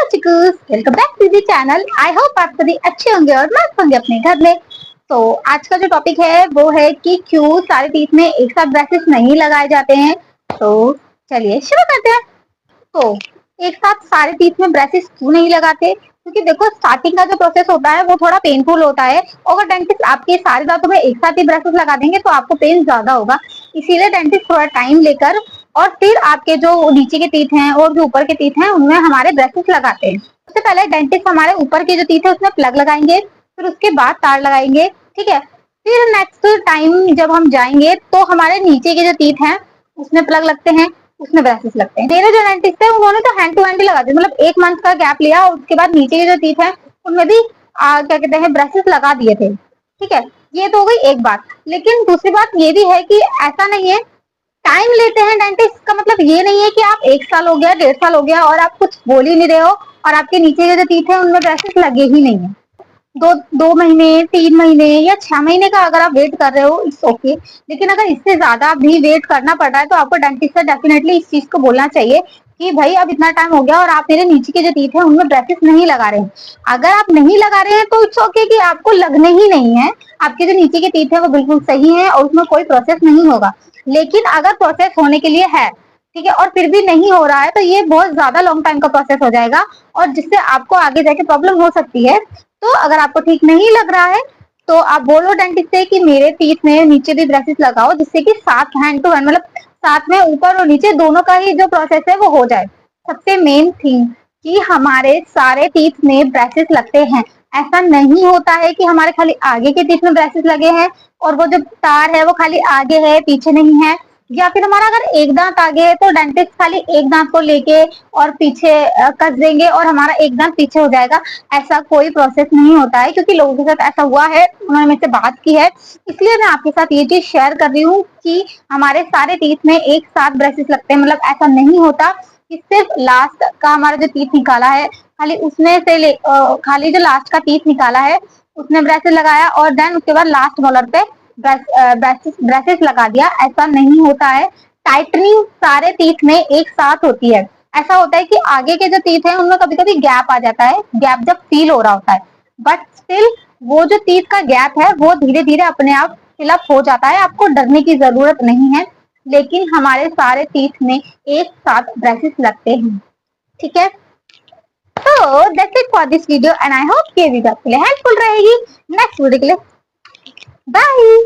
चिकूस, welcome back to the channel. I hope आप सभी अच्छे होंगे और मस्त होंगे अपने घर में। तो आज का जो टॉपिक है वो है कि क्यों सारे टीथ में एक साथ ब्रशेस नहीं लगाए जाते हैं। तो चलिए शुरू करते हैं। तो एक साथ सारे टीथ में ब्रशेस क्यों नहीं लगाते? क्योंकि देखो स्टार्टिंग का जो प्रोसेस होता है वो थोड़ा पेनफुल होता है। अगर डेंटिस्ट आपके सारे दांतों में एक साथ ही ब्रशेस लगा देंगे तो आपको पेन ज्यादा होगा। इसीलिए डेंटिस्ट थोड़ा टाइम लेकर और फिर आपके जो नीचे के टीथ हैं और जो ऊपर के टीथ हैं उनमें हमारे ब्रशेस लगाते हैं। सबसे पहले डेंटिस्ट हमारे ऊपर के जो टीथ है उसमें प्लग लगाएंगे, फिर उसके बाद तार लगाएंगे, ठीक है। फिर नेक्स्ट टाइम जब हम जाएंगे तो हमारे नीचे के जो टीथ हैं उसमें प्लग लगते हैं, उसमें ब्रशेस लगते हैं। मेरे जो डेंटिस्ट है उन्होंने तो हैंड टू हैंड ही लगा दिया, मतलब एक मंथ का गैप लिया और उसके बाद नीचे के जो टीथ है उनमें भी क्या कहते हैं ब्रशेस लगा दिए थे, ठीक है। ये तो हो गई एक बात। लेकिन दूसरी बात ये भी है कि ऐसा नहीं है, टाइम लेते हैं डेंटिस्ट का मतलब ये नहीं है कि आप 1 साल हो गया 1.5 साल हो गया और आप कुछ बोल ही नहीं रहे हो और आपके नीचे के जो टीथ है उनमें ब्रशेस लगे ही नहीं है। 2 महीने 3 महीने या 6 महीने का अगर आप वेट कर रहे हो इट्स ओके। लेकिन अगर इससे ज्यादा भी वेट करना पड़ रहा है तो आपको डेंटिस्ट से डेफिनेटली इस चीज को बोलना चाहिए कि भाई अब इतना टाइम हो गया और आप मेरे नीचे के जो टीथ है उनमें ब्रशेस नहीं लगा रहे हैं। अगर आप नहीं लगा रहे हैं तो इट्स ओके कि आपको लगने ही नहीं है, आपके जो नीचे के टीथ है वो बिल्कुल सही है और उसमें कोई प्रोसेस नहीं होगा। लेकिन अगर प्रोसेस होने के लिए है, ठीक है, और फिर भी नहीं हो रहा है तो ये बहुत ज्यादा लॉन्ग टाइम का प्रोसेस हो जाएगा और जिससे आपको आगे जाके प्रॉब्लम हो सकती है। तो अगर आपको ठीक नहीं लग रहा है तो आप बोलो डेंटिस्ट से कि मेरे टीथ में नीचे भी ब्रशेस लगाओ, जिससे कि साथ हैंड टू हैंड मतलब साथ में ऊपर और नीचे दोनों का ही जो प्रोसेस है वो हो जाए। सबसे मेन थिंग कि हमारे सारे टीथ में ब्रशेस लगते हैं। ऐसा नहीं होता है कि हमारे खाली आगे के टीथ में ब्रशेस लगे हैं और वो जो तार है वो खाली आगे है पीछे नहीं है। या फिर हमारा अगर एक दांत आगे है तो डेंटिस्ट खाली एक दांत को लेके और पीछे कस देंगे और हमारा एक दांत पीछे हो जाएगा। ऐसा कोई प्रोसेस नहीं होता है, क्योंकि लोगों के साथ ऐसा हुआ है, उन्होंने मेरे से बात की है, इसलिए मैं आपके साथ ये चीज शेयर कर रही हूँ कि हमारे सारे टीथ में एक साथ ब्रशेस लगते हैं। मतलब ऐसा नहीं होता कि सिर्फ लास्ट का हमारा जो टीथ निकाला है खाली उसमें से खाली जो लास्ट का टीथ निकाला है उसने ब्रशेस लगाया और देन उसके बाद लास्ट मोलर पे ब्रशेस लगा दिया, ऐसा नहीं होता है। टाइटनिंग सारे टीथ में एक साथ होती है। ऐसा होता है कि आगे के जो टीथ है उनमें कभी कभी गैप आ जाता है, गैप जब फील हो रहा होता है, बट स्टिल वो जो टीथ का गैप है वो धीरे धीरे अपने आप फिलअप हो जाता है, आपको डरने की जरूरत नहीं है। लेकिन हमारे सारे टीथ में एक साथ ब्रशेस लगते हैं, ठीक है। तो that's it for this video and I hope ये वीडियो आपके लिए हेल्पफुल रहेगी। नेक्स्ट वीडियो के लिए बाय।